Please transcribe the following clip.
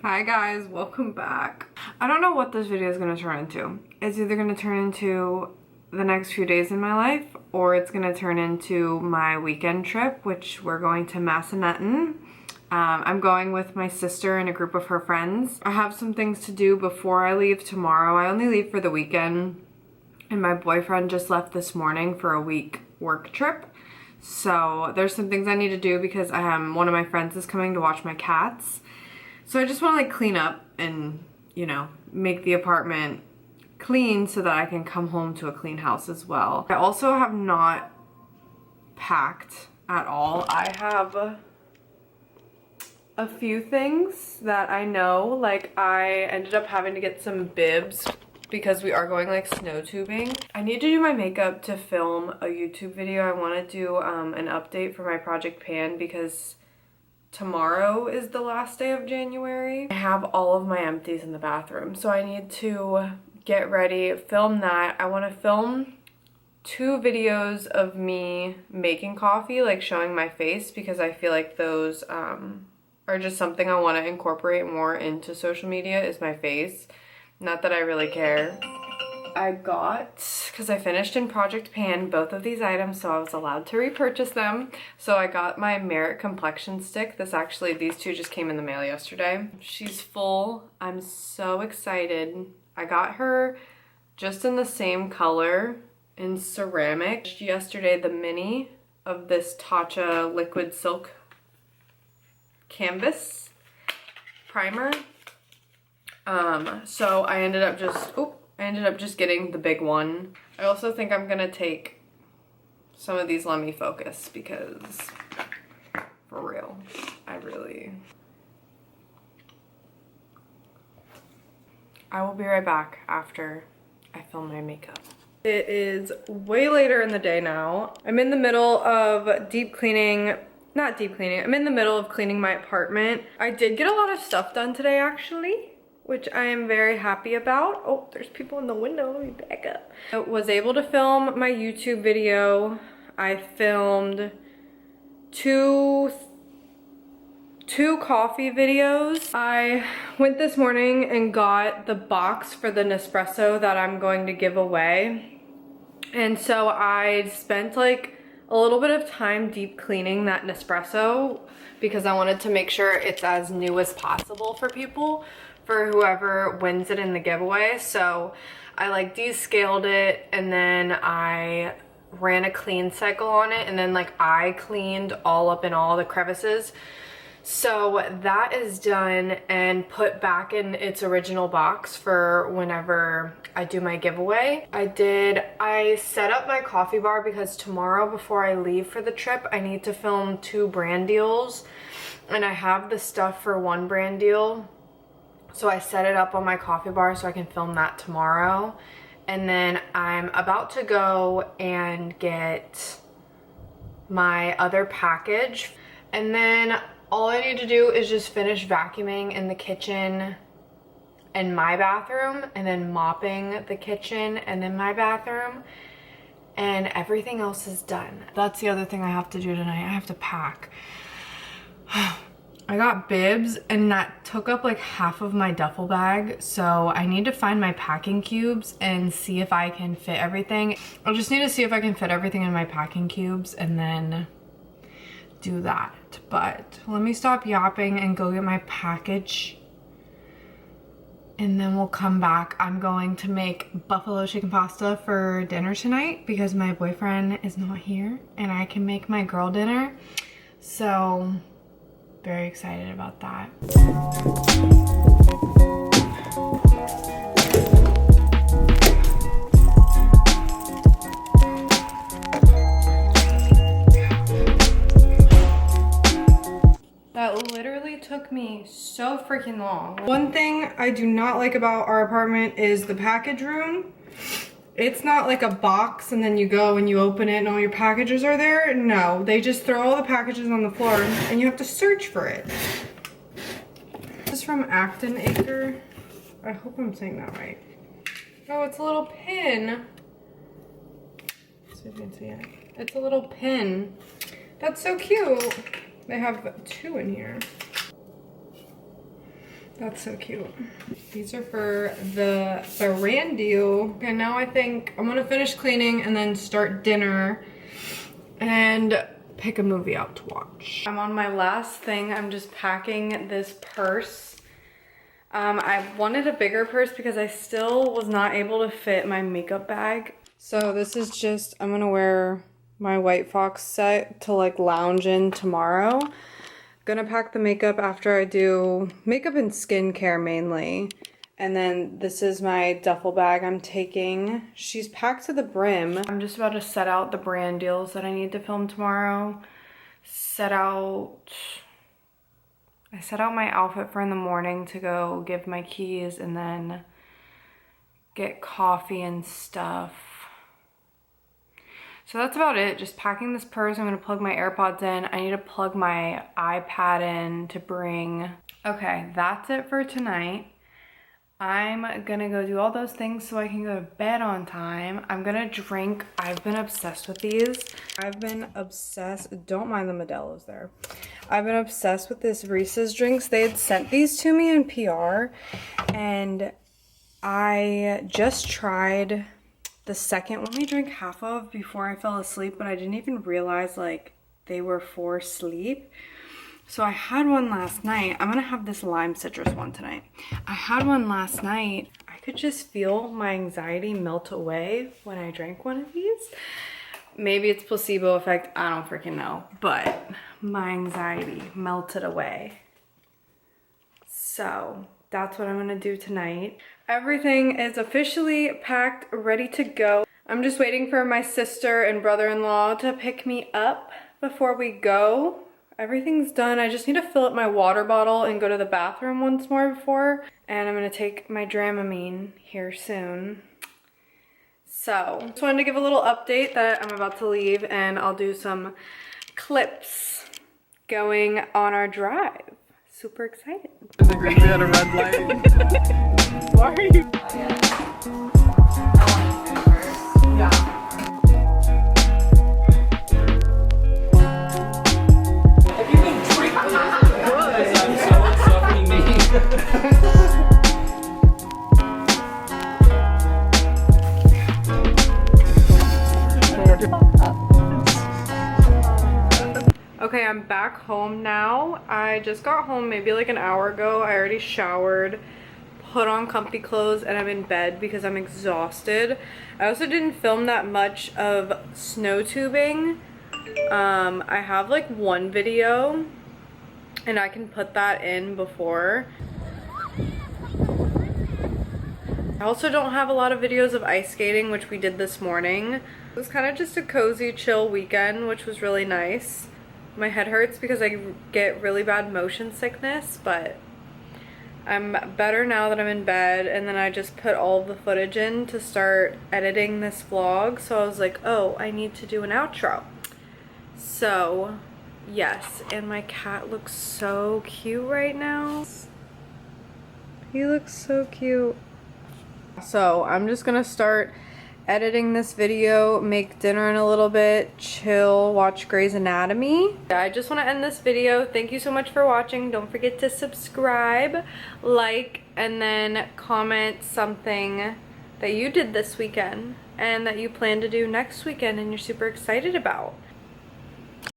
Hi guys, welcome back. I don't know what this video is going to turn into. It's either going to turn into the next few days in my life, or it's going to turn into my weekend trip, which we're going to Massanutten. I'm going with my sister and a group of her friends. I have some things to do before I leave tomorrow. I only leave for the weekend, and my boyfriend just left this morning for a week work trip. So there's some things I need to do because one of my friends is coming to watch my cats. So I just want to like clean up and, you know, make the apartment clean so that I can come home to a clean house as well. I also have not packed at all. I have a few things that I know, like I ended up having to get some bibs because we are going like snow tubing. I need to do my makeup to film a YouTube video. I want to do an update for my Project Pan because tomorrow is the last day of January. I have all of my empties in the bathroom, so I need to get ready, film that. I want to film 2 videos of me making coffee, like showing my face, because I feel like those are just something I want to incorporate more into social media, is my face. Not that I really care. I got, because I finished in Project Pan both of these items, so I was allowed to repurchase them. So I got my Merit complexion stick. These 2 just came in the mail yesterday. She's full. I'm so excited. I got her just in the same color in ceramic. Yesterday, the mini of this Tatcha liquid silk canvas primer. So I ended up just getting the big one. I also think I'm gonna take some of these Let Me Focus because, for real, I will be right back after I film my makeup. It is way later in the day now. I'm in the middle of I'm in the middle of cleaning my apartment. I did get a lot of stuff done today actually, which I am very happy about. Oh, there's people in the window, let me back up. I was able to film my YouTube video. I filmed two coffee videos. I went this morning and got the box for the Nespresso that I'm going to give away. And so I spent like a little bit of time deep cleaning that Nespresso because I wanted to make sure it's as new as possible for people, for whoever wins it in the giveaway. So I like descaled it, and then I ran a clean cycle on it, and then like I cleaned all up in all the crevices. So that is done and put back in its original box for whenever I do my giveaway. I set up my coffee bar because tomorrow before I leave for the trip, I need to film 2 brand deals, and I have the stuff for 1 brand deal. So I set it up on my coffee bar so I can film that tomorrow. And then I'm about to go and get my other package. And then all I need to do is just finish vacuuming in the kitchen and my bathroom, and then mopping the kitchen and then my bathroom, and everything else is done. That's the other thing I have to do tonight. I have to pack. I got bibs and that took up like half of my duffel bag, so I need to find my packing cubes and see if I can fit everything. I'll just need to see if I can fit everything in my packing cubes and then do that. But let me stop yapping and go get my package, and then we'll come back. I'm going to make buffalo chicken pasta for dinner tonight because my boyfriend is not here and I can make my girl dinner. So very excited about that. That literally took me so freaking long. One thing I do not like about our apartment is the package room. It's not like a box and then you go and you open it and all your packages are there. No, they just throw all the packages on the floor and you have to search for it. This is from Acton Acre. I hope I'm saying that right. Oh, it's a little pin. So you can see it. It's a little pin. That's so cute. They have 2 in here. That's so cute. These are for the brand deal. And now I think I'm gonna finish cleaning and then start dinner and pick a movie out to watch. I'm on my last thing. I'm just packing this purse. I wanted a bigger purse because I still was not able to fit my makeup bag. So this is just, I'm gonna wear my White Fox set to like lounge in tomorrow. Gonna pack the makeup after I do makeup and skincare mainly. And then this is my duffel bag I'm taking. She's packed to the brim. I'm just about to set out the brand deals that I need to film tomorrow. I set out my outfit for in the morning to go give my keys and then get coffee and stuff. So that's about it. Just packing this purse. I'm gonna plug my AirPods in. I need to plug my iPad in to bring. Okay, that's it for tonight. I'm gonna go do all those things so I can go to bed on time. I'm gonna drink. I've been obsessed with these. I've been obsessed. Don't mind the Modelo's there. I've been obsessed with this Reese's drinks. They had sent these to me in PR and I just tried the second one I drank half of before I fell asleep, but I didn't even realize like they were for sleep. So I had one last night. I'm gonna have this lime citrus one tonight. I had one last night. I could just feel my anxiety melt away when I drank one of these. Maybe it's placebo effect, I don't freaking know, but my anxiety melted away. So that's what I'm gonna do tonight. Everything is officially packed, ready to go. I'm just waiting for my sister and brother-in-law to pick me up before we go. Everything's done. I just need to fill up my water bottle and go to the bathroom once more before. And I'm gonna take my Dramamine here soon. So, just wanted to give a little update that I'm about to leave and I'll do some clips going on our drive. Super excited. Is it green at a red light? Why are you? Yeah. Okay, I'm back home now. I just got home maybe like an hour ago. I already showered, put on comfy clothes, and I'm in bed because I'm exhausted. I also didn't film that much of snow tubing. I have like one video and I can put that in before. I also don't have a lot of videos of ice skating, which we did this morning. It was kind of just a cozy, chill weekend, which was really nice. My head hurts because I get really bad motion sickness, but I'm better now that I'm in bed. And then I just put all of the footage in to start editing this vlog. So I was like, oh, I need to do an outro. So yes, and my cat looks so cute right now. He looks so cute. So I'm just gonna start editing this video, make dinner in a little bit, chill, watch Grey's Anatomy. I just want to end this video. Thank you so much for watching. Don't forget to subscribe, like, and then comment something that you did this weekend and that you plan to do next weekend and you're super excited about.